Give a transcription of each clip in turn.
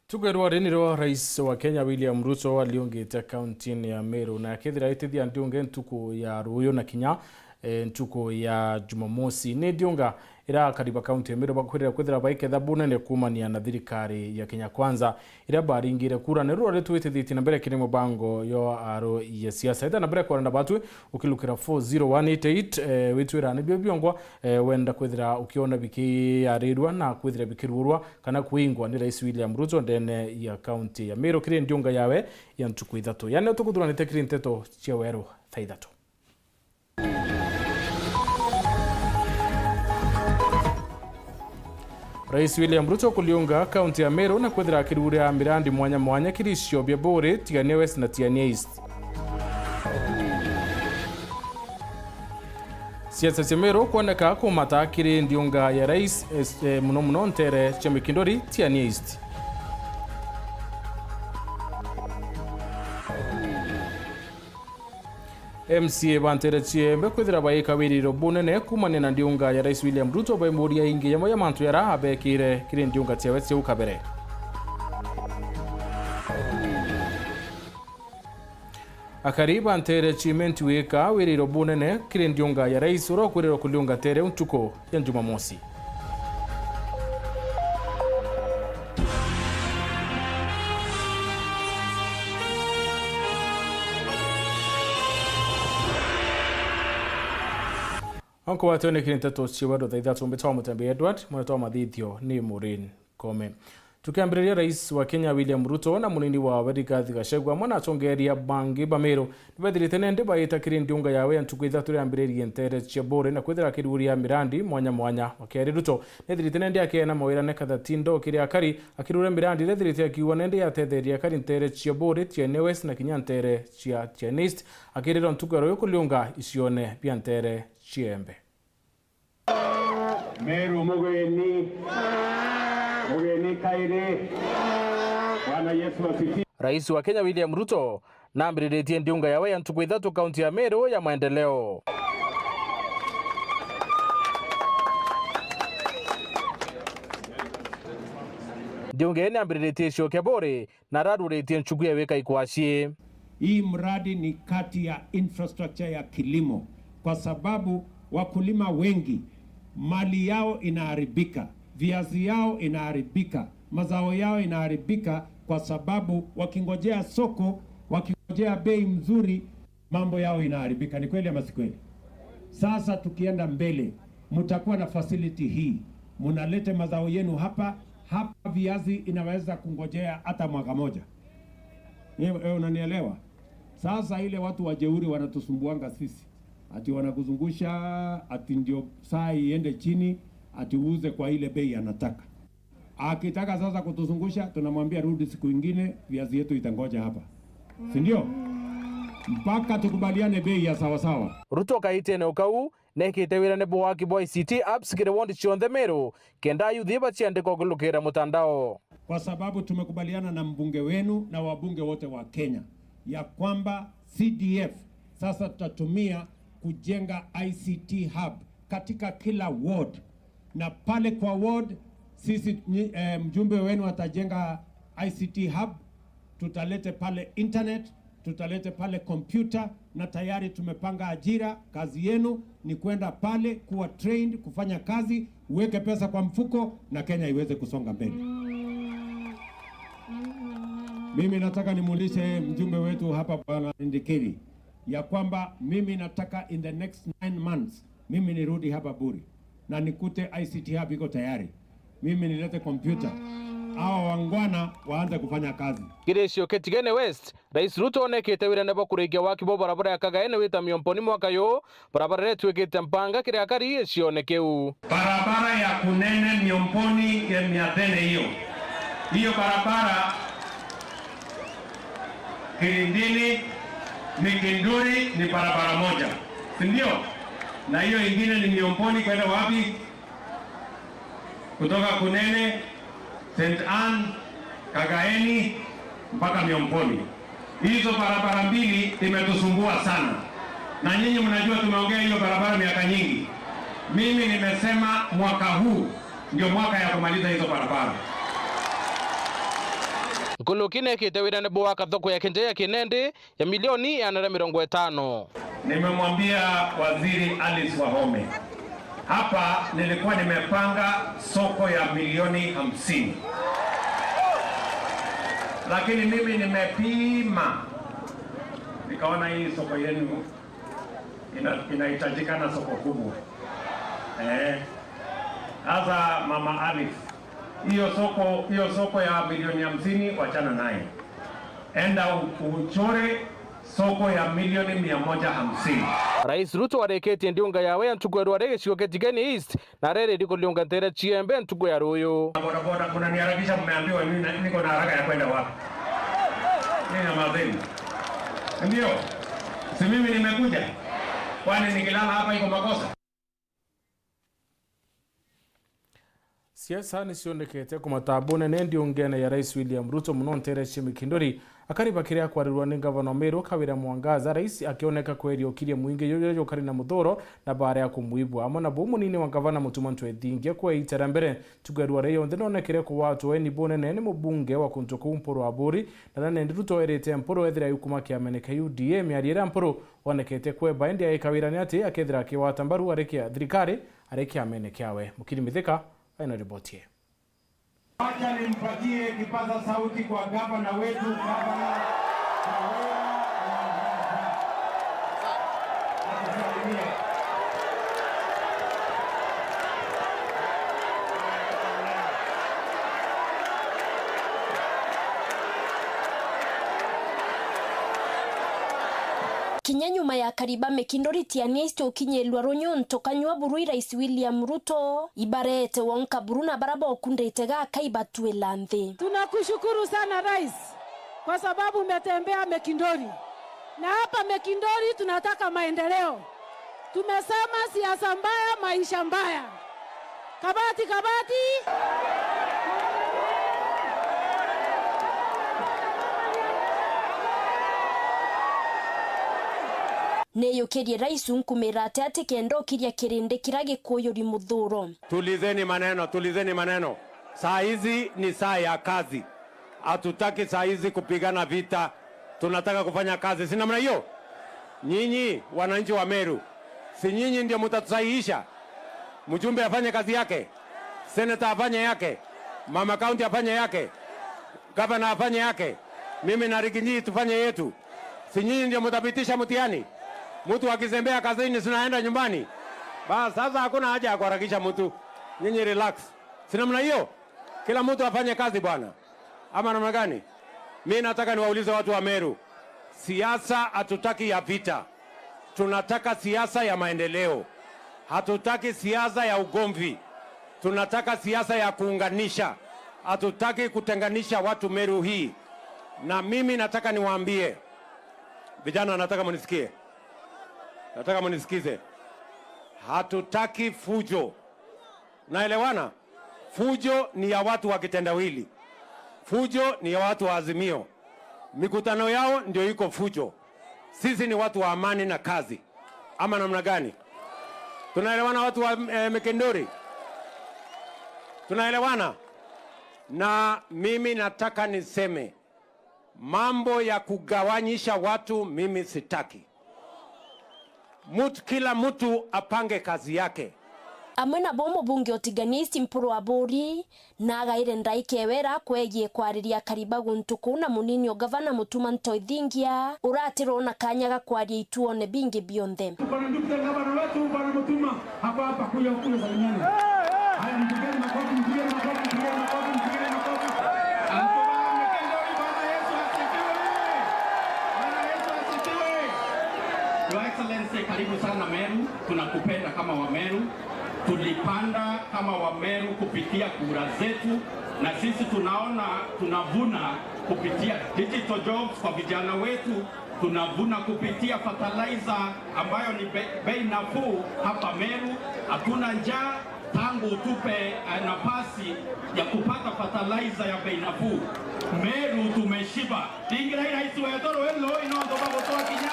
Tugerwa reniro rais wa Kenya William Ruto aliongeta county ya Meru na kethira itithia ndionge ntuko ya Ruyo na Kinya ntuko ya Jumamosi ne dionga ira kariba county ya Meru bakwirira kwethira baiketha bunene kumania na thirikari ya Kenya Kwanza ira baringire kura ne rwo retwitithiti na mbere kiri mubango yo aro ya siasa ita na mbere kwa batu ukilukira 40188 witwira ne biongwa wenda kwethira ukiona biki ya rirwa na kwethira bikirurwa kana kuingwa ni rais William Ruto ndene ya county ya Meru kiri ndionga yawe ya ntuko Ithatu yani tukudura nitekiri Nteto cia Weru Thaa Ithatu. Rais William Ruto kuliunga county ya Meru na kwethira akiruria mirandi mwanya mwanya kirisio bia bore Tiania West na Tiania East. Siasa cia Meru kuoneka kumata kiri ndiunga ya rais muno ntere cia mikindori Tiania East. MCA bantere chiembe kwithira baika wiriro bunene kumane na ndiunga ya rais William Ruto baimuria ingi ya moya mantu yara abekire kiri ndiunga cia wetse ukabere. Akari bantere chimenti weka wiriro bunene kiri ndiunga ya rais uro kwiriro kuliunga tere untuko ya Jumamosi. Anko watone kiri Nteto cia Weru Thaa Ithatu mbitoa MUTEMBEI Edward mwanatoa mathithio ni Maureen Kome. Tukiambiria rais wa Kenya William Ruto na munini wa Rigathi Gachagua mwana atongeria bangi Bameru nibethirite nende baita kiri ndiunga yawe ntuko Ithatu riambiririe ntere cia bore na kwithira kiruria mirandi mwanya mwanya wakeri Ruto nethirite nende akena mawira ne kathatindo kiri akari akirura mirandi nethirite akiwa nende yatetheria kari ntere cia bore Tiania West na Kinya ntere cia Tiania East akirira ntuko ro kuliunga isione bia ntere chiembe. Meru mugeni kaire Bwana Yesu asifiwe. Rais wa Kenya William Ruto na ambiriretie ndiunga yawe ya ntuko Ithatu kaunti ya Meru ya maendeleo. Ndiunga ene ambiriretie shoke bore na raruretie nchuku ya weka ikwashie. Hii mradi ni kati ya infrastructure ya kilimo kwa sababu wakulima wengi mali yao inaharibika, viazi yao inaharibika, mazao yao inaharibika kwa sababu wakingojea soko, wakingojea bei mzuri, mambo yao inaharibika. Ni kweli ama si kweli? Sasa tukienda mbele, mtakuwa na facility hii. Mnalete mazao yenu hapa viazi inaweza kungojea hata mwaka moja. Unanielewa? Sasa ile watu wajeuri wanatusumbuanga sisi. Ati wanakuzungusha, ati ndio saa iende chini, ati uuze kwa ile bei anataka. Akitaka sasa kutuzungusha, tunamwambia rudi siku ingine, viazi yetu itangoja hapa. Si ndio? Mpaka tukubaliane bei ya sawa sawa. Ruto kaite ne ukau nekite wira ne bwaki boy city apps kire wondi chionde Meru kenda yuthiba chiandiko kulukira mutandao. Kwa sababu tumekubaliana na mbunge wenu na wabunge wote wa Kenya ya kwamba CDF sasa tutatumia kujenga ICT hub katika kila ward, na pale kwa ward sisi mjumbe wenu atajenga ICT hub, tutalete pale internet, tutalete pale computer, na tayari tumepanga ajira. Kazi yenu ni kwenda pale kuwa trained kufanya kazi, uweke pesa kwa mfuko na Kenya iweze kusonga mbele. Mimi nataka nimuulize mjumbe wetu hapa Bwana Ndikiri ya kwamba mimi nataka in the next 9 months mimi nirudi hapa Buri na nikute ICT hub iko tayari, mimi nilete computer, hawa wangwana waanze kufanya kazi. Kiresio ketigene West Rais Ruto onekete wira nebo kurikia wakibo barabara ya Kagaene wita miomponi mwaka yo barabara yetu ekete mpanga kire akari esio nekeu barabara ya Kunene miomponi ya Miathene hiyo barabara Kilindini Mikinduri ni barabara moja, ndio? Na hiyo ingine ni miomponi kwenda wapi? Kutoka Kunene, St. Anne, Kagaeni mpaka miomponi. Hizo barabara mbili imetusumbua sana. Na nyinyi mnajua tumeongea hiyo barabara miaka nyingi. Mimi nimesema mwaka huu ndio mwaka ya kumaliza hizo barabara. Kulukine kitewira nebo wakathoko ya kenje ya kinende ya milioni ya nara 50. Nimemwambia Waziri Alice Wahome, hapa nilikuwa nimepanga soko ya milioni 50. Lakini mimi nimepima, nikaona hii soko yenu inahitajika na soko kubwa. Sasa Mama Alice, hiyo soko ya milioni 50 wachana naye. Enda uchore soko ya milioni 150. Rais Ruto wareketi ndiunga yawe Ntuku warege shiko ketigeni East na rere ndiko liunga ntera chiembe Ntuku ya Ruyo. Boda kuna niharakisha, mmeambiwa niko na haraka ya kwenda wapi? Nina madeni. Ndio. Si mimi nimekuja. Kwani nikilala hapa iko makosa? Siasa nisionekete kumatabone nendi ongene ya Rais William Ruto muno ntere chimikindori akariba kiria kwarirwa ni Gavana Meru Kawira Mwangaza. Rais akioneka kweri okirie muinge yoyo kari na muthoro na bara ya kumuibwa amona bomu nini wa Gavana Mutuma Ntwethingia kwa itera mbere tugerwa reyo ndeno nekere ko watu eni bone nene mubunge wa kuntuku mporo aburi na nende Ruto erete mporo ethira yukuma kiameneka UDA miarira mporo onekete kwe baindi ya Kawira ni ati akethira kiwatambaru arekia thirikari arekia amenekawe mukiri mithika aina ripoti. Acha nimpatie kipaza sauti kwa gavana wetu, Gavana kinya nyuma ya kariba mekindori tianiesti okinyelwa ronyo kanywa buru Rais William Ruto ibarete wonka buruna baraba okundetega kaibatwe lanthe. Tunakushukuru sana Rais kwa sababu umetembea Mekindori, na hapa Mekindori tunataka maendeleo. Tumesema siasa mbaya, maisha mbaya. Kabati neyo kerie Rais unkumerate ati kendo kiria kirinde kirage koyori muthuro. Tulizeni maneno. Saa hizi ni saa ya kazi. Hatutaki saa hizi kupigana vita. Tunataka kufanya kazi. Si namna hiyo? Nyinyi wananchi wa Meru, si nyinyi ndio mtatusahihisha? Mjumbe afanye kazi yake, senator afanye yake, mama county afanye yake, governor afanye yake, mimi na Riginyi tufanye yetu. Si nyinyi ndio mtapitisha mtihani? Mtu akizembea kazini sinaenda nyumbani. Basi sasa hakuna haja ya kuharakisha mtu. Nyinyi relax. Si namna hiyo? Kila mtu afanye kazi bwana. Ama namna gani? Mimi nataka niwaulize watu wa Meru. Siasa hatutaki ya vita. Tunataka siasa ya maendeleo. Hatutaki siasa ya ugomvi. Tunataka siasa ya kuunganisha. Hatutaki kutenganisha watu Meru hii. Na mimi nataka niwaambie. Vijana nataka mnisikie. Nataka mnisikize. Hatutaki fujo. Naelewana? Fujo ni ya watu wa kitendawili. Fujo ni ya watu wa Azimio. Mikutano yao ndio iko fujo. Sisi ni watu wa amani na kazi. Ama namna gani? Tunaelewana watu wa Mekindori? Tunaelewana? Na mimi nataka niseme mambo ya kugawanyisha watu mimi sitaki. Kila mtu apange kazi yake. Amwena bomo bunge otiganisti mpuro aburi na agaire ndaikewera kwegie kwariria kariba guntuku na munini o Gavana Mutuma Ntwethingia uratiro na kanyaga kwaria ituone bingi bionthe. Bwana ndugu Gavana wetu Bwana Mutuma hapa kuja kule salimiani. Haya mpigeni makofi, mpigeni makofi, mpigeni makofi, mpigeni makofi. Your Excellency, karibu sana Meru. Tunakupenda kama wa Meru. Tulipanda kama wa Meru kupitia kura zetu, na sisi tunaona tunavuna kupitia digital jobs kwa vijana wetu, tunavuna kupitia fertilizer ambayo ni bei nafuu hapa Meru. Hatuna njaa tangu utupe nafasi ya kupata fertilizer ya bei nafuu. Meru tumeshiba. Tingira rais wetu welo inondo babo toa kinya.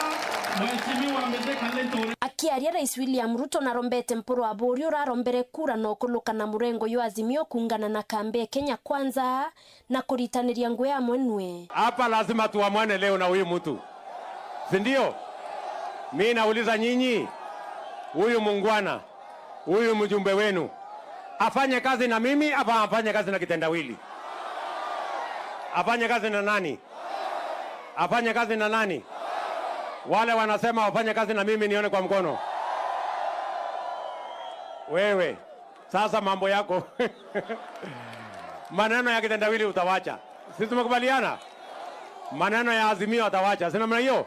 Mheshimiwa amezeka lento. akiaria Rais William Ruto na rombete mpuru wa buri urarombere kura no kuluka na murengo yu Azimio kuungana na kambe Kenya Kwanza na kuritaniria ngwe ya mwenwe. Hapa lazima tuamwane leo na huyu mtu, si ndio? Mimi nauliza nyinyi, huyu mungwana, huyu mjumbe wenu afanye kazi na mimi ama afanye kazi na kitendawili? Afanye kazi na nani? Afanye kazi na nani? Wale wanasema wafanye kazi na mimi, nione kwa mkono. Wewe sasa mambo yako maneno ya kitendawili utawacha. Sisi tumekubaliana maneno ya Azimio atawacha, sina maana hiyo.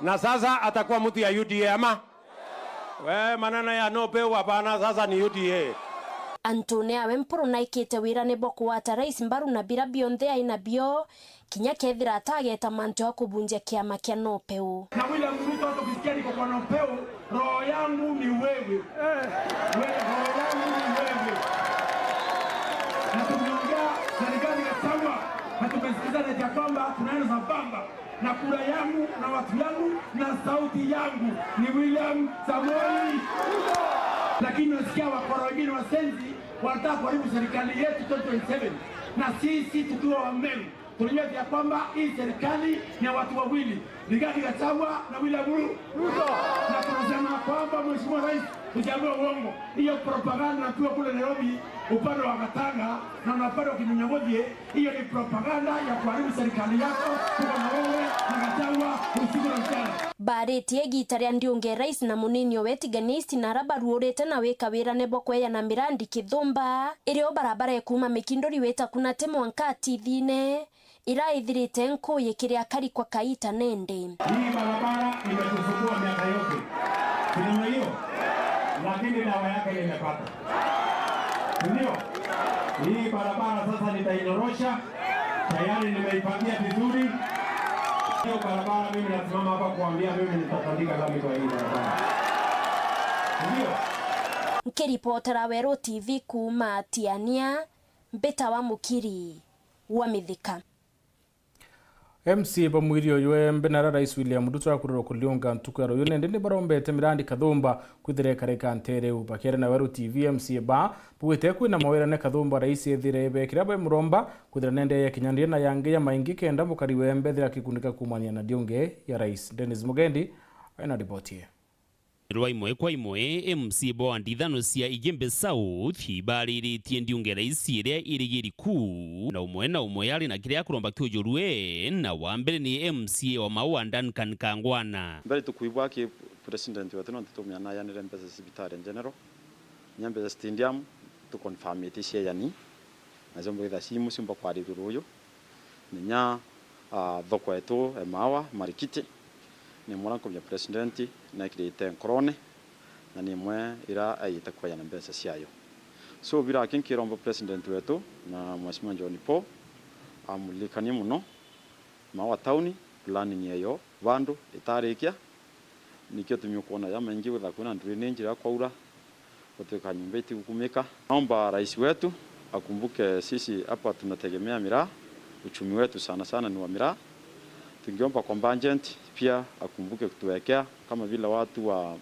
Na sasa atakuwa mtu ya UDA ama we maneno ya no pay hapana, sasa ni UDA. Antonia Wempuru na ikite wira ne boku wata rais mbaru na bira bionde aina bio kinya kethira atageta manto ya kubunja kiama kia no pay. Na William Ruto hata ukisikia niko kwa no pay, roho yangu ni wewe. Wewe roho yangu ni wewe. Na tumeongea serikali ya chama na tumesikizana ya kwamba tunaanza bamba na kura yangu na watu yangu na sauti yangu ni William Samoei. Lakini nasikia wakora wengine wasenzi wanataka kuharibu serikali yetu 2027. Na sisi tukiwa Wameru tunajua ya kwamba hii serikali ni watu wawili, Rigathi Gachagua na William Ruto. Na tunasema kwamba Mheshimiwa Rais, tusiambie uongo. Hiyo propaganda na kule Nairobi upande wa Gatanga na upande wa Kinyanyagodie, hiyo ni propaganda ya kuharibu serikali yako kwa na wewe na Gachagua usiku na mchana. Bareti egitaria ndiunge rais na munini owetiganisti na rabaru urete na weka wira nebo kweya na mirandi Kithumba irio barabara ekuma mikindori weta kuna temo ankati thine iraithirite nko yekiria kari kwa kaita nende. Hii barabara imetusumbua miaka yote. Kuna hiyo. Lakini dawa yake imepata. Ndio. Hii barabara sasa nitainyorosha. Tayari nimeipangia vizuri. Hiyo barabara mimi nasimama hapa kuambia mimi nitatandika lami kwa hii barabara. Ndio. Nkiripotera Weru TV kuma Tiania Mbeta wa Mukiri wa Mithika. MC Bamwirio ywe mbenara Rais William Ruto akuriro kuliunga ntuku yaro yone ndende barombete mirandi Kathumba kwithire kareka ntere ubakere na Weru TV MC ba buwite kwina mawira ne Kathumba rais ethire bekira ba muromba kwithira nende ya kinyandie na yange ya maingi kenda mukari wembe thira kikunika kumania na dionge ya rais Dennis Mugendi ana ripoti. Rwa imwe kwa imwe MC bo ndithano cia Igembe South ibariritie ndiunge rais iria irigiri ku na umwe yari na kiria kuromba kyojorwe na wambere ni MC wa Mau Duncan Kangwana mbere tukuibwa ki president wetu no tutumia yani rembeza sibitari in general nyambe stadium to confirm it cia yani na zombo ida simu simba kwa riruyo ninya thoko etu emawa marikiti ni mwanako ya president na kirete korone na ni mwe ira ayita kwa yana mbesa siayo so bira kinkirombo president wetu na Mheshimiwa John Paul amulikani muno mawa tauni planning yeyo vandu itarikia nikyo tumyukona ya mengi witha kuna drainage ya kwaura kutoka nyumba iti kukumika. Naomba rais wetu akumbuke sisi hapa tunategemea miraa, uchumi wetu sana sana ni wa miraa. Tungeomba kwa budget pia akumbuke kutuwekea kama vile watu wa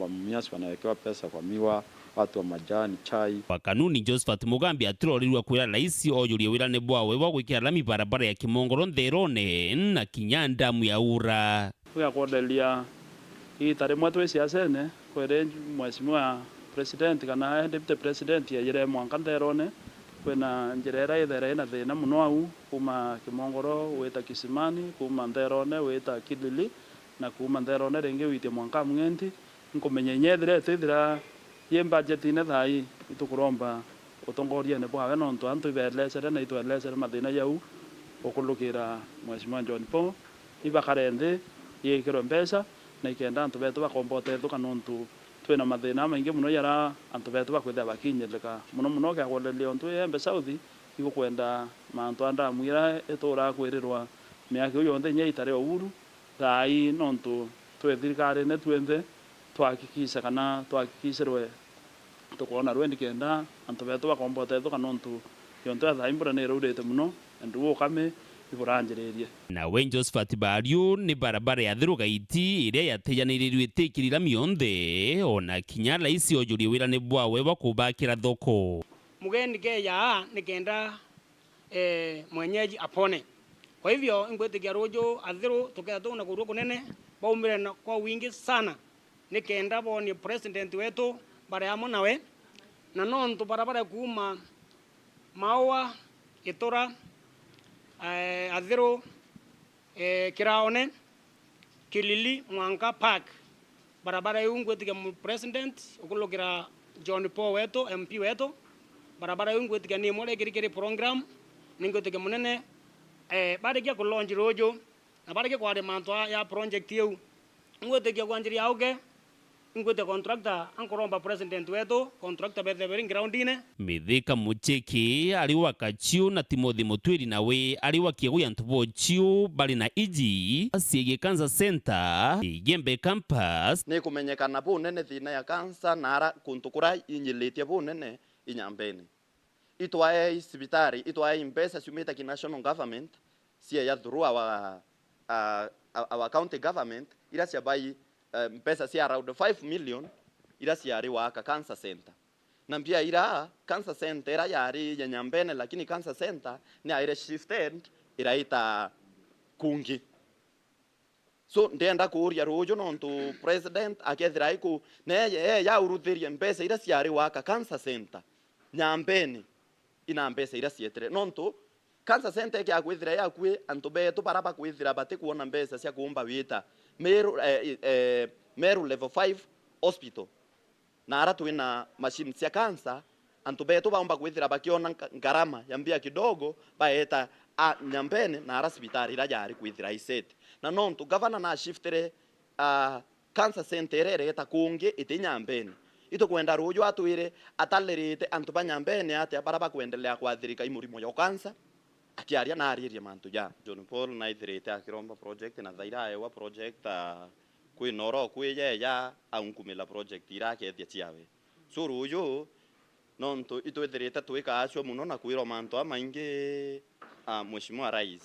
miasi wanawekewa pesa kwa miwa, watu wa majani, chai. Kwa kanuni Josephat Mugambi aturorirwa kwira rais oyurie wira ne bwawe wa gwikira lami barabara ya Kimongoro Ntherone na Kinyandamu ya Ura. Kwa kuodelia hii tarehe tu siasene kwere Mheshimiwa president kana deputy president ya yire mwanka Ntherone kwena njirera ithere na thina muno au kuma Kimongoro weta Kisimani kuma Ntherone weta Kidili na kuma Ntherone renge wite mwanka Mng'enti nkomenyenyethire tithira ye budget ine thai itukuromba utongoria ne bwawe no ntu antu ibelesere na itwelesere mathina yau okulukira Mheshimiwa John Paul ibakarende yekiro mpesa na ikenda antu betu bakombote thuka nontu twena mathina maingi muno yara antu betu bakwitha bakinyeleka muno ga kwolelio ntu Embe South igukwenda mantu anda mwira etura kwirirwa miaka yo nthe nyeitare Uru thai nontu twe thirikari ne twenthe twakikisa kana twakikisirwe tukona rwendi kenda antu betu bakombote thuka nontu yontu thai mbura ne rurete muno ndu ukame iburanjiririe. Nawe Josephat Bario ni barabara ya Thirugaiti iria yateyaniririo itikirira mionthe ona kinya raisi ojuri wira ni bwawe wa kubakira thoko. Mugeni keya nikenda mwenyeji apone. Kwa hivyo ingwetikia rojo Athiru tuketuna kuruko kunene baumire kwa wingi sana nikenda boni president wetu bara yamo nawe na nontu barabara kuma Maua Itura Athiru Kiraone Kilili Mwanka Park barabara yungwetikia president ukulukira John Paul wetu MP wetu barabara yungwetikia ni mole kirikiri program ningwetikia munene barikia kulonji rojo na barikia kwa manto ya project yu ngwetikia kwanjiri auke ngwete contractor ankoromba president wetu contractor bethe bering ground ine Mithika Mucheki ali wakachiu na Timothy Mutwiri nawe ali wakiaguya ntubo chiu bali na iji asiege Cancer Center Igembe campus ni kumenyekana bu nene thina ya cancer nara kuntukura inyilitie bu nene inyambeni itwae sibitari itwae impesa sumita ki national government sia ya through our county government ila sia bai mpesa sia around 5 million ila sia ari waka cancer center na pia ila cancer center ila yari ya Nyambene lakini cancer center ni aire shifted ila ita Kungi so ndenda kuria rojo nontu president akethira ku ne ya uruthiria mpesa ila sia ari waka cancer center Nyambene ina mpesa ila sietere nontu cancer center kia kwithira ya kwe antu betu baraba kwithira bate kuona mpesa cia kuumba wita Meru level 5 hospital na ara twina machine cia cancer antu betu baomba kwithira bakiona ngarama yambia kidogo baeta Nyambene na ara hospitali ira jari kwithira iset na nontu governor na shiftere cancer center ere eta Kungi ite Nyambene ito kwenda rojo atwire atalerite antu banyambene ate baraba kuendelea kwathirika imurimo ya cancer atiaria na ariria mantu ja John Paul na ithirite akiromba project na thaira ewa project kwi noro kwi ya aunkumila project irake ethia ciawe so rojo nontu ito ithirite twika acio muno na kwiro mantu amaingi mheshimiwa rais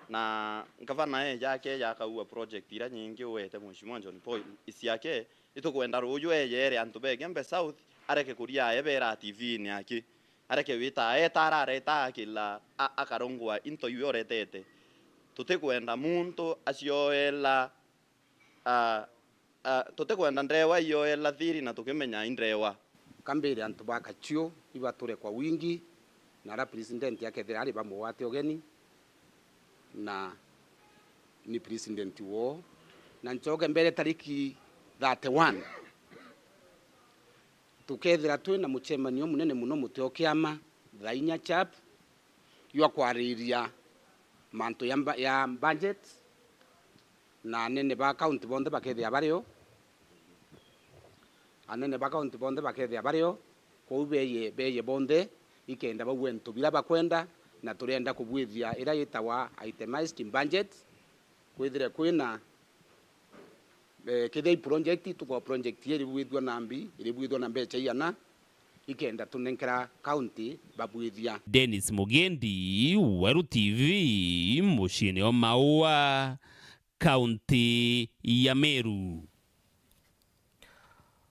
na gavana yake yakaua project ira nyingi wete mheshimiwa John Paul isiake ito kwenda rojo yere antu begembe south areke kuria ebera TV ni aki areke wita etara reta kila akarongwa into URETERI tute kwenda muntu acioela tute kwenda ndrewa ioela thiri na tukimenya indrewa kambere antu bakachio ibature kwa wingi na ra president yake thirari bamwate ogeni na ni president wo na nchoge mbere tariki 31 tukethira twina muchemanio munene muno muteo kiama thainya chap yo kwariria manto ya budget na nene ba account bonde bakethia bario anene ba account bonde bakethia bario ko beye bonde ikenda bagwento bila bakwenda na turenda kubwithia ira yitawa itemized budget kwithire kwina kidei project tuko project yeri bwithwa nambi iri bwithwa na mbecha yana ikenda tunenkera county babwithia. Dennis Mugendi, Weru TV, mushini o Maua, county ya Meru.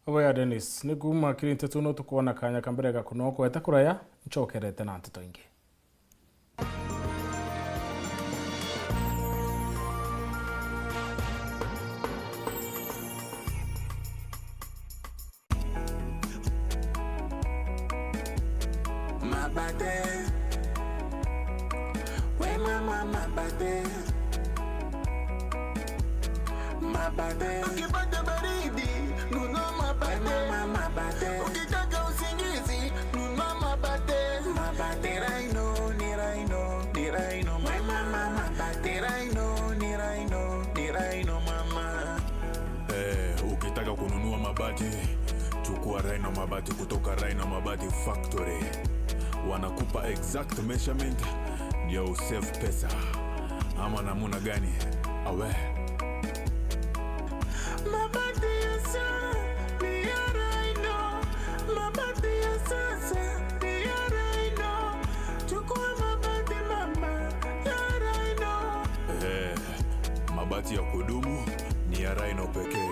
Oya Dennis, ni kuma kiri Nteto no tukuona kanya kambere gakunoko etakuraya nchokerete na Nteto ingi. Ukipata baridi nunua mabate, ukitaka usingizi nunua mabate. Ni Rhino, ni Rhino, ni Rhino mama. Ni Rhino, ni Rhino, ni Rhino mama. Ukitaka kununua mabati chukua Rhino mabati kutoka Rhino Mabati Factory. Wanakupa exact measurement ndio usave pesa. Ama namuna gani? Awe mabati ya sasa ni ya Rhino, mabati ya sasa ni ya Rhino. Chukua mabati mama ya mabati ya kudumu ni ya Rhino pekee.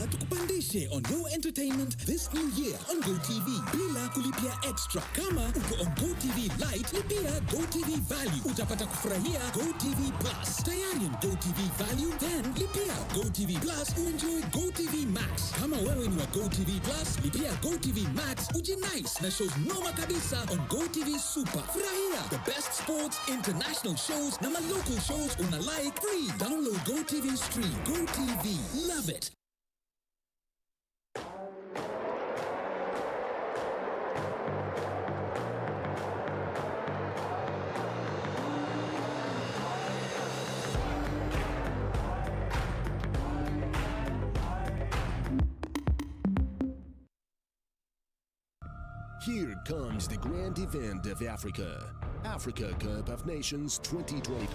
Tukupandishe on your entertainment this new year on GoTV bila kulipia extra. Kama uko on GoTV Lite, lipia GoTV Value. Utapata kufurahia GoTV Plus. Tayari on GoTV Value, then lipia GoTV Plus uenjoy GoTV Max. Kama wewe ni wa GoTV Plus, lipia GoTV Max ujinice na shows noma kabisa on GoTV Super. Furahia the best sports, international shows na local shows una like free. Download GoTV Stream. GoTV, love it. Here comes the grand event of Africa, Africa Cup of Nations 2023.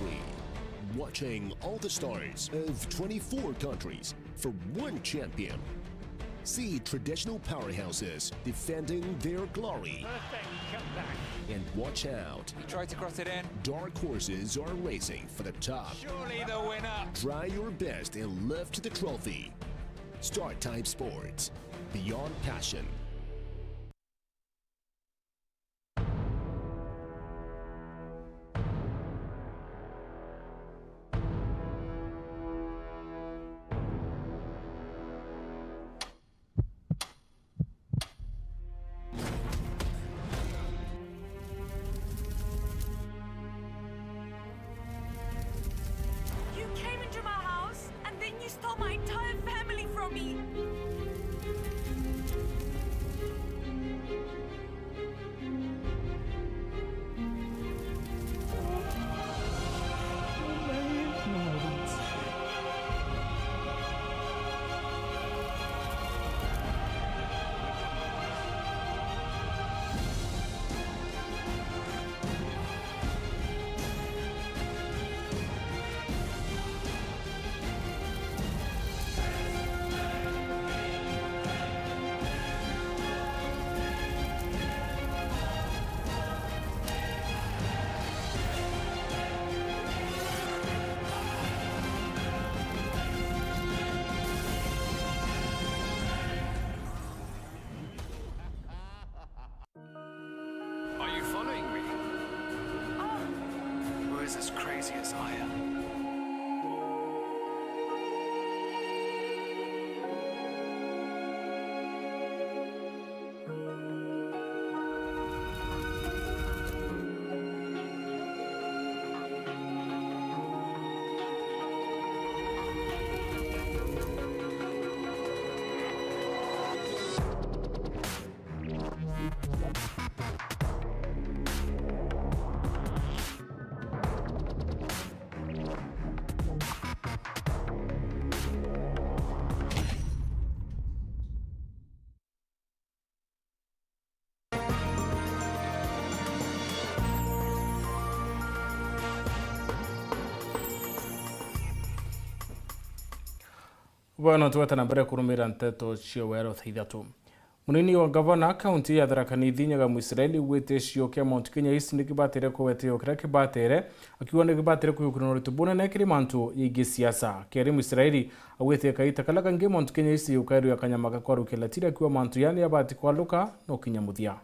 Watching all the stars of 24 countries for one champion. See traditional powerhouses defending their glory. And watch out. He tried to cross it in. Dark horses are racing for the top. Surely the winner. Try your best and lift the trophy. Star Type Sports. Beyond passion. As crazy as I am. Bueno, tuweta na mbere kurumira Nteto cio Weru Ithatu. Munini wa gavana kaunti ya Thaa Nyaga Muisraeli wete cio kia Mount Kenya East nikibatire kuwetio kira kibatire akiwa nikibatire kuyukuna ritubuna na kiri mantu yigi siasa. Keri Muisraeli awete kaita kala kange Mount Kenya East yukairu ya kanyamaka kwa rukelatira akiwa mantu yani abati kwa luka no kinyamuthia.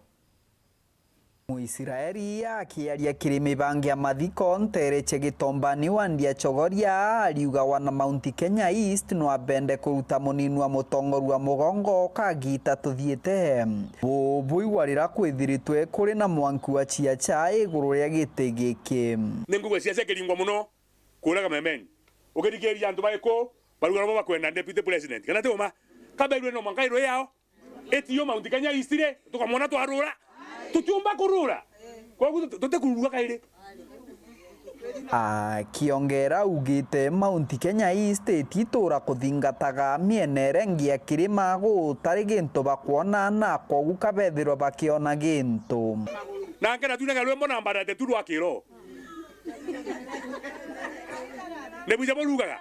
Muisraeli akiaria kiri mibangi ya mathiko Ntereche Gitombani wandia chogoria aliuga wana Mount Kenya East no abende kuruta munini wa mutongoru wa mugongo kagita tuthiete bubui warira kwithiritwe kuri na mwanku wa chiacha iguru ria gite giki ningugwe siasa kiringwa muno kuraga memeni ukirigeria andu baiko baruga no bakwenda deputy president kana teoma kabelwe no mangairo yao etiyo Mount Kenya East ire tukamona twarura tutiumba kurura kwa gutu tute kuruga kaire Akiongera ugite Mount Kenya East ititura kuthingataga mienere ngia kirima gutari gintu bakuona na kogu kabethirwo bakiona gintu na ngena tunaga rwembo na mbarate tu rwakiro nebuje bolugaga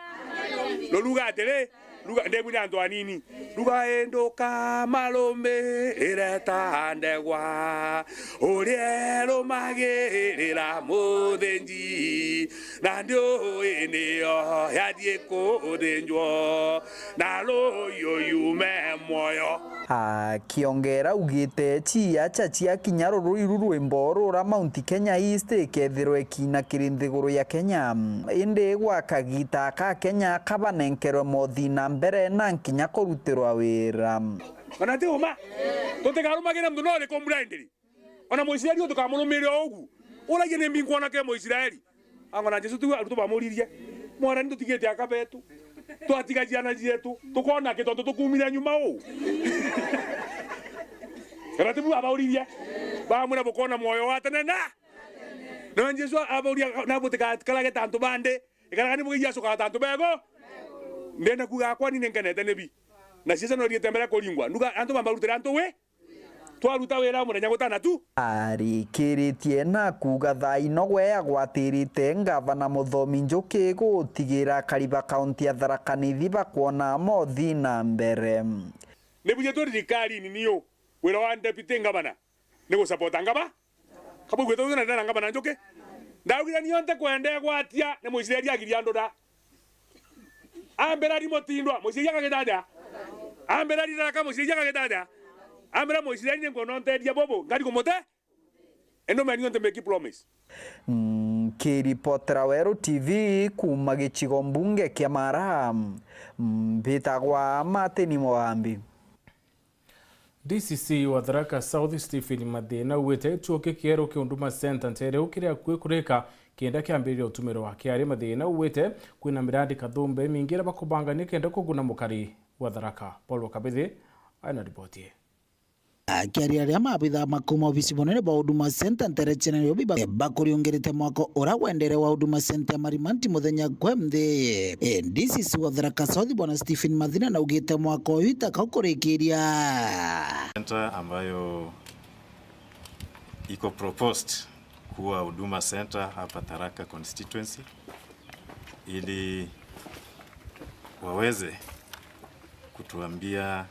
loluga atere luga ndebuna antu anini luga endoka malome ireta ndegwa uriero magirira muthenji na ndio eneo yadie kudenjwo na loyo yume moyo. Akiongera ugite chia chachi kinya ruru rwimbo rura Mount Kenya East kethirwe kina kirinthiguru ya Kenya inde gwa kagita ka Kenya kabanenkerwe mothina mbere na nkinya kurutirwa wira kana ti uma tutigarumagira mndu no ri blindly ona Moisiraeli tukamurumire ogu urage ne mbingwana ke Moisiraeli angona Jesu tu bamuririe mwana ndu tigete akabetu twatigajiana jetu tukona ke tonto tukumira nyuma o kana ti abauririe bamura bukona moyo watene na Jesu abauria na butika kala ke tanto bande ikara ni bugia soka tanto bego ndenda kuga kwa ni ngenete nebi na sisa no rietembera kolingwa nduga anto bambarutira anto we twaruta wera murenya gutana tu arikiritie na kuga thaino gwe agwatirite ngavana Muthomi Njuki gutigira Kariba kaunti ya Tharaka Nithi bakuona mothi na mbere nebuje to rikari ni niyo wera wa deputy ngavana ni gusapota ngava kabo gweto na ndana ngavana Njuki ndaugira niyo nte kwende gwatia ne Moisiraeli agiria ndoda ambera rimotindwa Moisiraeli akagetaja ambera riraka Moisiraeli akagetaja ambera Moisiraeli ngono ntedia bobo ngari kumote eno mani onte make promise kiripotera Weru TV kuma gicigo mbunge kia Mara mbitagwa Mateni Moambi. DCC wa Tharaka South Stephen Madena uwete chuoke kiero ki Huduma Center ntere ukire kureka kenda kiambirira utumiro wake ari Madena uwete kwina miradi kathumbe mingira bakubangania kenda kuguna mukari wa Tharaka. Paul Kabithi ana ripoti. Akiaria ria mabitha makuma ofisi bonene ba Huduma Center nterechene yobi bakuriongerete mwako ora wendere wa Huduma Center marimanti muthenya kwemthe DCC wa Tharaka South bwana Stephen Madina na ugite mwako yuta kakurikiria center ambayo iko proposed kuwa Huduma Center hapa Tharaka constituency ili waweze kutuambia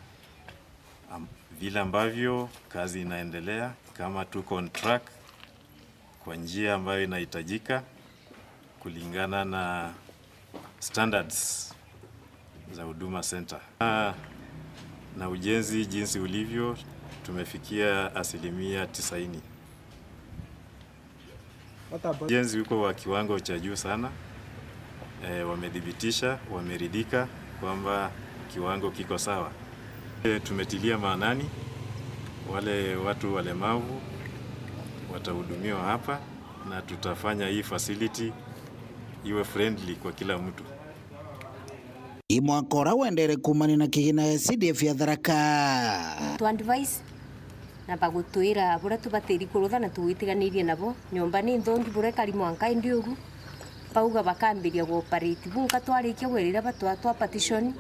vile ambavyo kazi inaendelea, kama tuko on track kwa njia ambayo inahitajika kulingana na standards za Huduma Center. Na ujenzi jinsi ulivyo tumefikia 90%. Ujenzi uko wa kiwango cha juu sana. Wamedhibitisha, wameridhika kwamba kiwango kiko sawa. Tumetilia maanani wale watu walemavu watahudumiwa hapa na tutafanya hii facility iwe friendly kwa kila mtu. Imwakora wendere kumani na kigina ya CDF ya Tharaka. Tu advice na bagutuira bura tubatiri kurutha na tuwitiganirie nabo nyomba ni nthongi bura kari mwanka indiugu pauga bakambiria go operate bunka twarikia gwirira batwa petition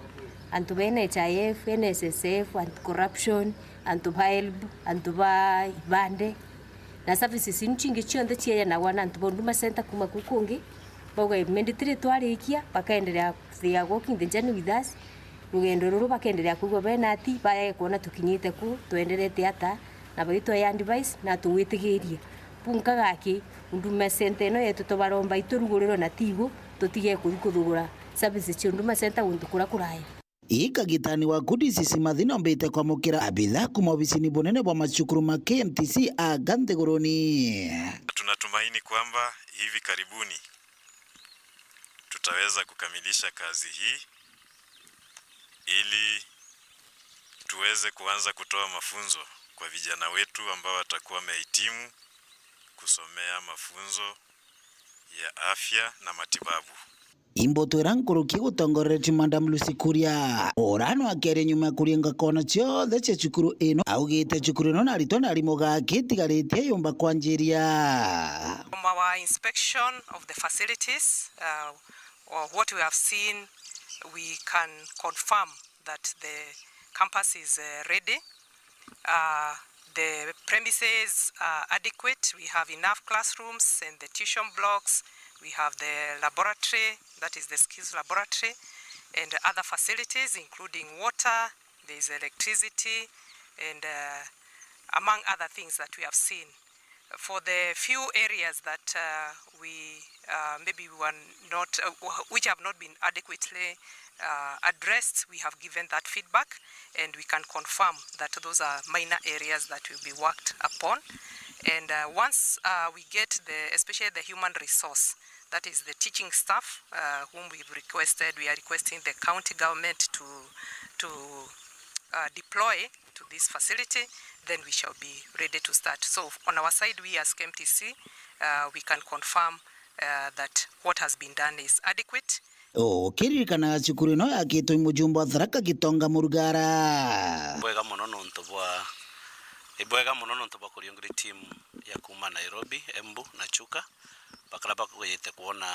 antu bene NHIF, NSSF, anti corruption, antu help, antu ba ibande na services nchingi chionde chiya na wana antu Huduma Center kuma kukungi bauga mandatory twarikia bakaendelea they are working the journey with us rugendo ruru bakaendelea kugwa bena ati baye kuona tukinyite ku tuendelete hata na bagitwa ya device na tuwitigirie punka gaki Huduma Center no yetu tobaromba ituruguriro na tigo tutige kuthugura services cia Huduma Center undukura kuraya. Ikagitani wa DCC Madina mbite kwa mukira abitha kuma ofisini bonene bwa machukuru ma KMTC agantegoroni. Tunatumaini kwamba hivi karibuni tutaweza kukamilisha kazi hii ili tuweze kuanza kutoa mafunzo kwa vijana wetu ambao watakuwa wamehitimu kusomea mafunzo ya afya na matibabu. imboto irankorokie gutongorera Madam Lucy Kuria orano akere nyuma kuringa kona ciothe cia cukuru ino augite cukuru ino narito narimo gakitigarĩtie yumba kwanjiria. From our inspection of the facilities, or what we have seen, we can confirm that the campus is ready. The premises are adequate. We have enough classrooms and the tuition blocks. We have the laboratory, that is the skills laboratory, and other facilities including water, there is electricity, and among other things that we have seen. For the few areas that we were not, which have not been adequately addressed, we have given that feedback, and we can confirm that those are minor areas that will be worked upon. And once we get especially the human resource, that is the teaching staff, whom we've requested, we are requesting the county government to deploy to this facility, then we shall be ready to start. So on our side, we as KMTC, we can confirm that what has been done is adequate. Kiririkana cukuru ino yakitwo mujumbe wa Tharaka Gitonga Murugara bwega muno nontu bwa kuriongera timu ya kuma Nairobi, Embu na Chuka bakala bakwete kuona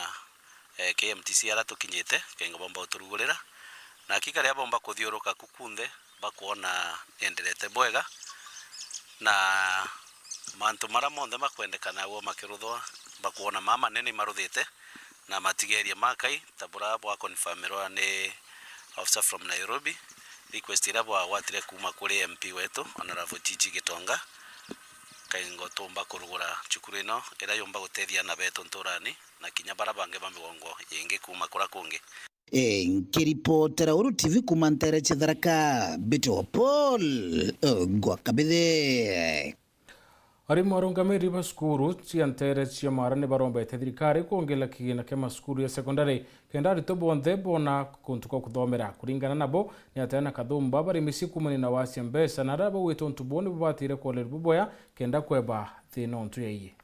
KMTC ara tukinyite kenga bomba uturugurira na hakika ria bomba kuthiuruka kukunde bakuona enderete bwega na mantu mara monde makwendekana wo makiruthwa bakuona mama nene maruthite na matigeria makai tabura bwa confirmerwa ni officer from Nairobi request ira bwa watire kuma kuri MP wetu Honorable Chichi Gitonga kaingo tomba kurugura cukuru ino ira yomba gutethia na beto nturani na kinya barabange bamigongo yenge kuma kura kungi. Nkiripotera Weru TV kuma Nteto Tharaka Bito Paul Gwakabithe Arimu arungamiri ba skuru cia Nteto cia marane barombete thirikari kuongela kigina kia maskuru ya sekondari kenda ritobonthe bona kuntuka kuthomera kuringana nabo ni atena kathumba bari misikumani na wasia mbesa na rabo wetu ntuboni bubatire kolera buboya kenda kweba thina ntu yeye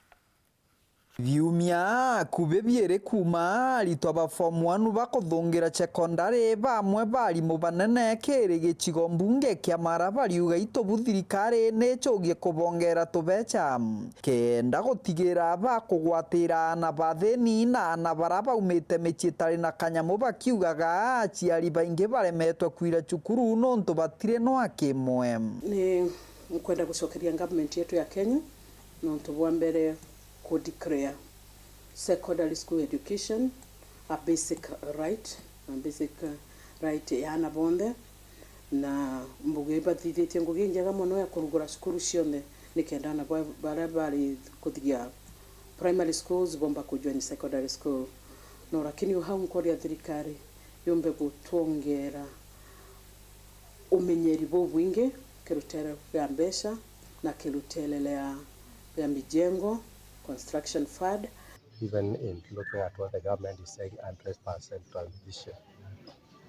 Viumia kubebiere kuma litwa form 1 bakothongira secondary bamwe bali mubanene kere gicigo mbunge kia maraba liuga itobuthirikari ne chogie kubongera tubecha kenda gotigira bakugwatira na batheni na baraba umete mechitari na kanyamu bakiugaga aciari bainge baremetwe kwira cukuru nontu batire no akimwe ni kwenda gucokeria government yetu ya Kenya nontu bwa mbere could declare secondary school education a basic right yana bonde na mbuge bathithite ngugi njega muno ya kurugura cukuru cione nikenda na bari kuthia primary schools bomba kujoin secondary school no lakini hau nkoria thirikari yombe gutongera umenyeri bo bwingi kirutera ya mbesha na kirutelelea ya mijengo construction fund. Even in looking at what the government is saying, 100% transition,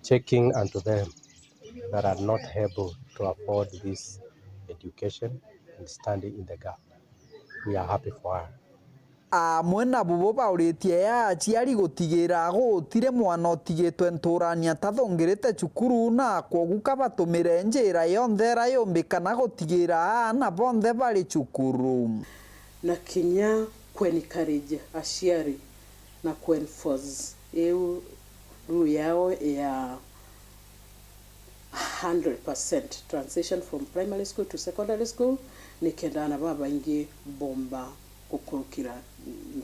checking unto them that are not able to afford this education and standing in the gap. We are happy for her. Mwena bubo bauritie ya aciari gutigira gutire mwana otigitwe nturania tathongerete cukuru na koguka batumire njira yonthera yombikana gutigira na bonthe bari cukuru na kinya kwencourage aciari na kwenforce eu yao ya 100% transition from primary school to secondary school nikenda na baba ingi bomba kukurukira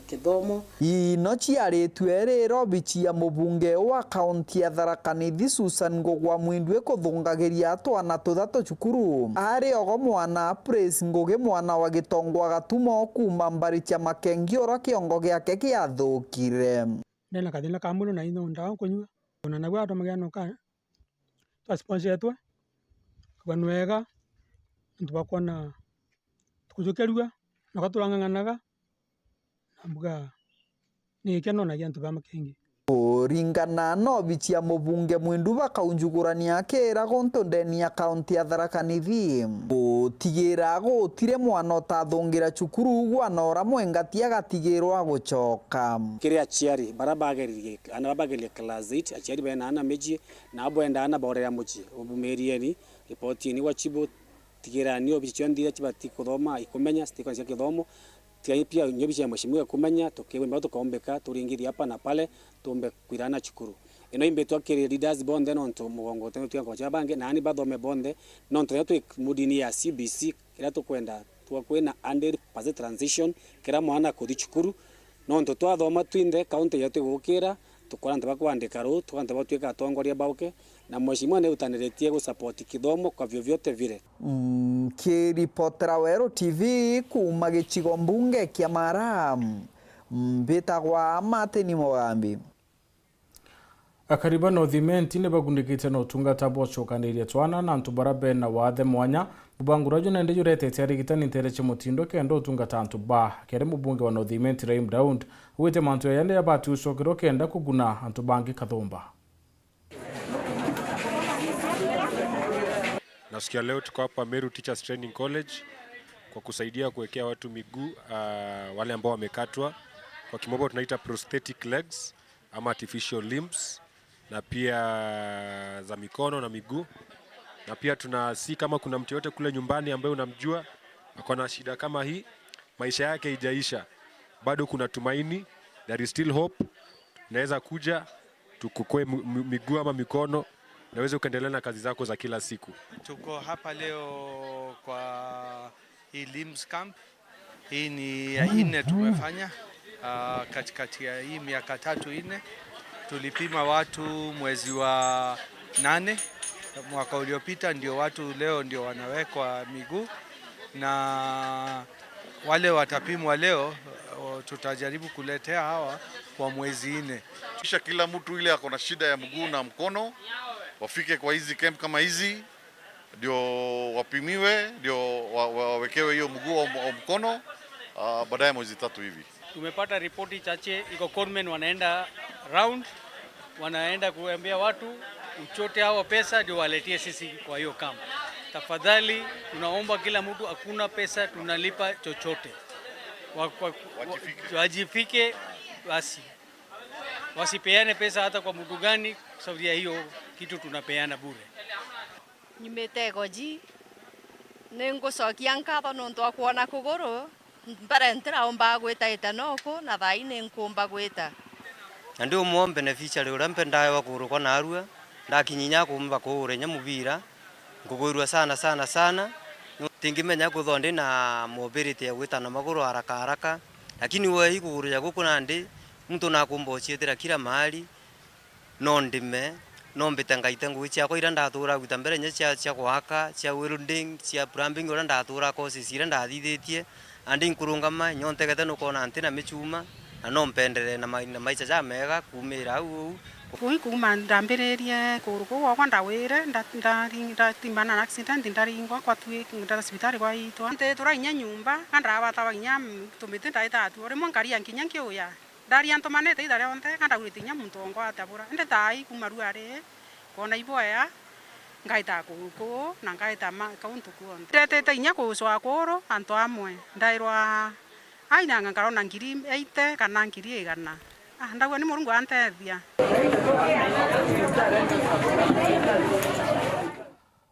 kithomo ino ciaritwe rero bici ya mubunge wa kaunti ya Tharaka Nithi Susan Ngogwa Mwindwe kuthungagiria atwana tuthatu cukuru ari ogo mwana Praise Ngugi mwana wa Gitongwa Gatumo kuma mbari cia Makengi ora kiongo giake giathukire nena kathina ka mulu na ino ndawa kunywa ona na gwa tomagia no ka sponsor kwanwega ntubakwana tukujukerua nakatulanganganaga namuga ni keno na yantu ba Makengi Ringana no bichia mubunge mwindu bakaunjugurania kera gontondeni ya kaunti ya Tharaka Nithi tigira gutire mwana tathungira cukuru gwanora mwengati agatigirwa gucoka kire aciari barabageririe ana bagerie class 8 aciari bena ana meji na boenda ana borera muci ubumerieni ripoti ni wachibo tigira ni obichio ndira chibati kuthoma ikumenya stikwa cia kithomo tia pia nyobi cia mheshimiwa kumenya tukiwe mbato kaombeka turingiri hapa na pale tumbe kwirana chukuru ino imbe twakiri leaders bonde no nto mugongo teno twa cha bange na ani bathome bonde no nto tu mudini ya CBC kira tukwenda twakwena 100% transition kira mwana kuthi chukuru no nto twathoma twinde county yetu gukira tukora ntaba kwandika ru tukanta batweka atongoria bauke na mheshimiwa ne utaniretie go support kithomo kwa vyovyote vile. Kiripotera Weru TV kuma gichigo mbunge kia Mara mbitagwa Mateni Mogambi. Akariba no thimenti ne bagundikite no tungata bocokanĩria twana na ntubara bena wathe mwanya mubangurajo na ndejo retete arigitani ntereche mutindo kendo tungata ntuba kere mubunge wa no thimenti Raim Round wete mantu yande abatu ucokero kenda kuguna antubangi kathomba. Nasikia leo tuko hapa Meru Teachers Training College kwa kusaidia kuwekea watu miguu wale ambao wamekatwa, kwa kimombo tunaita prosthetic legs ama artificial limbs, na pia za mikono na miguu. Na pia tunasi kama kuna mtu yote kule nyumbani ambaye unamjua ako na shida kama hii, maisha yake haijaisha, bado kuna tumaini, there is still hope. Naweza kuja tukukue miguu ama mikono naweza kuendelea na kazi zako za kila siku. Tuko hapa leo kwa hii limbs camp. Hii ni ya 4 tumefanya katikati ya hii miaka 3-4. Tulipima watu mwezi wa 8 mwaka uliopita, ndio watu leo ndio wanawekwa miguu, na wale watapimwa leo tutajaribu kuletea hawa kwa mwezi 4. Kisha kila mtu ile ako na shida ya mguu na mkono wafike kwa hizi camp kama hizi, ndio wapimiwe, ndio wawekewe hiyo mguu au mkono baadaye mwezi 3 hivi. Tumepata ripoti chache, iko conmen wanaenda round, wanaenda kuambia watu uchote hao pesa ndio waletie sisi kwa hiyo camp. Tafadhali tunaomba kila mtu, hakuna pesa tunalipa chochote. Wajifike basi. Wasipeane pesa hata kwa mtu gani, sababu ya hiyo kitu tunapeana bure. Nyumete goji nengo sokia nkatho nonto akuona kuguru mbere ntira omba gwita itanoko na thaine nkumba gwita ndio mo beneficiary ura mpendaye wakuruko na arua ndakinyinya kumba kuurenya mubira ngugurwa sana tingimenya kuthonde na mobility ya gwita na maguru haraka lakini wewe ikugurya gukuna ndi mtu nakumbochietera kila mahali no ndime no mbetangaite ngui ciakwa ira ndatura gwita mbere nya cia gwaka cia welding cia plumbing ura ndatura courses ira ndathithitie andi nkurungama nyontegete no kona antina michuma na no mpendere na maicha ja mega kumira au kui kuma ndambiririe kuruko kwa ndawire ndatimbana na accident ndaringwa kwa tui ndara hospitali kwa itwa ntetura inya nyumba kanda abata inya tumite Ithatu ore mwankaria nkinya nkioya ndari antomanete idare onte kanda gwitinya muntongo atabura ende thai kumaruare kona iboya ngaita kuruko na ngaita kauntu kuonte tetete inya kuswa koro anto amwe ndairwa aina ngarona ngiri 80 kana ngiri 100 ndagwa ni Murungu antethia.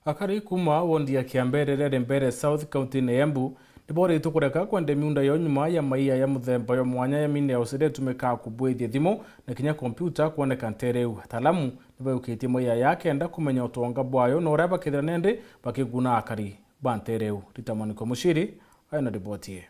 Akari kuma wondi ya Kiambere mbere South County na Embu nibore itukureka kwende miunda yo nyuma ya maia ya muthemba yo mwanya ya mine osire tumeka kubwithia thimo na kinya computer kuoneka ntereu talamu nibaukite moya yake enda kumenya utonga bwayo no raba kithranende bakiguna akari bantereu ritamaniko mushiri ayana ripotie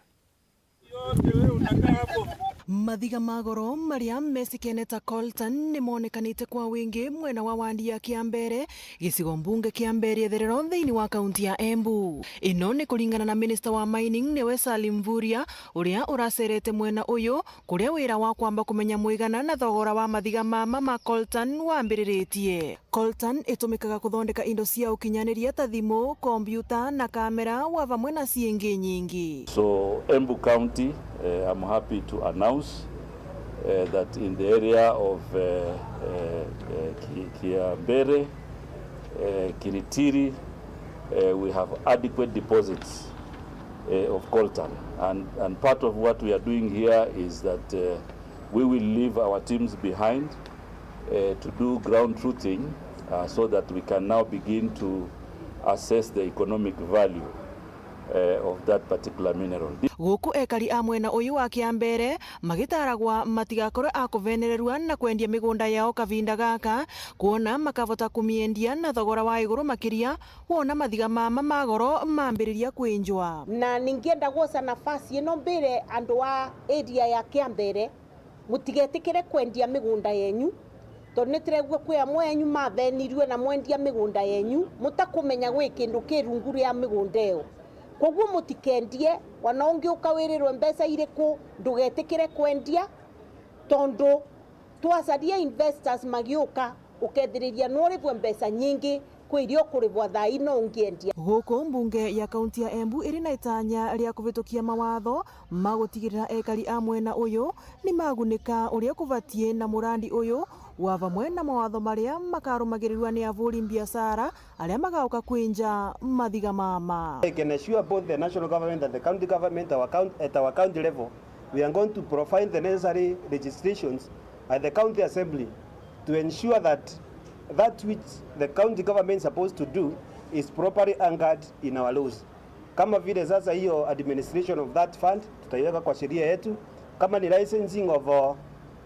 Mathiga magoro maria mesikeneta Colton ni monekanite kwa wingi mwena wa wandi ya Kiambere gicigo mbunge Kiambere therero thiini wa kaunti ya Embu. Ino ni kuringana na minister wa mining niwe Salim Mvurya uria uracerete mwena uyu kuria wira wa kwamba kumenya muigana na thogora wa mathiga ma Colton wambiriretie. Colton itumikaga kuthondeka indo cia ukinyaniria ta thimu, kompyuta na kamera wa vamwe na ciengi nyingi. So Embu County, I'm happy to announce that in the area of Kiambere, Kiritiri, we have adequate deposits of coltan, and part of what we are doing here is that we will leave our teams behind to do ground truthing so that we can now begin to assess the economic value of that particular mineral. Guku ekari a mwena uyu wa Kiambere magitaragwa matigakorwe akuvenererwa na kwendia migunda yao kavinda gaka kuona makavota kumiendia na thogora wa iguru makiria wona mathiga mama magoro mambiriria kwinjwa. Na ningienda gwoca nafasi ino mbere andu wa area ya Kiambere mutigetikire kwendia migunda yenyu tondu nitiregua kwi amwe yenyu mavenirwe na mwendia migunda yenyu mutakumenya gwi kindu kirungu ria migunda iyo. Koguo mutikendie wana ungi ukawirirwe mbeca iriku ndugetikire kwendia tondu twacaria investors magiuka ukethiriria nurivwe mbeca nyingi kwirio kurivwa thaino ungiendia. Guku mbunge ya kaunti ya Embu iri na itanya ria kuvitukia mawatho magutigirira ekari a mwena uyu ni magunika uria kuvatie na murandi uyu wa vamwe na mawatho maria makarumagirirwa ni avuri biashara aria magauka kwinja mathiga mama. I can assure both the national government and the county government at our county level, we are going to provide the necessary registrations at the county assembly to ensure that which the county government is supposed to do is properly anchored in our laws. Kama vile sasa hiyo administration of that fund tutaiweka kwa sheria yetu, kama ni licensing of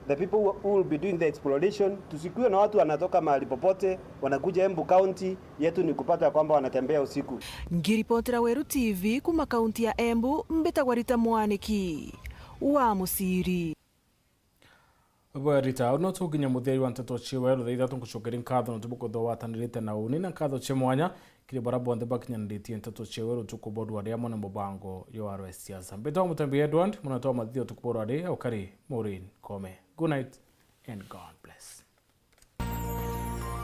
the people who will be doing the exploration, tusikuwe na watu wanatoka mahali popote wanakuja Embu County, yetu ni kupata kwamba wanatembea usiku. Ngiripotera Weru TV kuma kaunti ya Embu, mbitagwa Rita Mwaniki wa Musiri. Rita, no tuginya mutheri wa Nteto chiwe ro Ithatu nkucokeria nkatho no tubuko tho watanirite na uni na nkatho che mwanya kiri barabo nthe bakinyaniritie Nteto chiwe ro tukubodu aria mona mubango URS siasa. Mbito Mutembei Edward munatoa mathio tukubodu aria ukari Maureen Kome. Good night and God.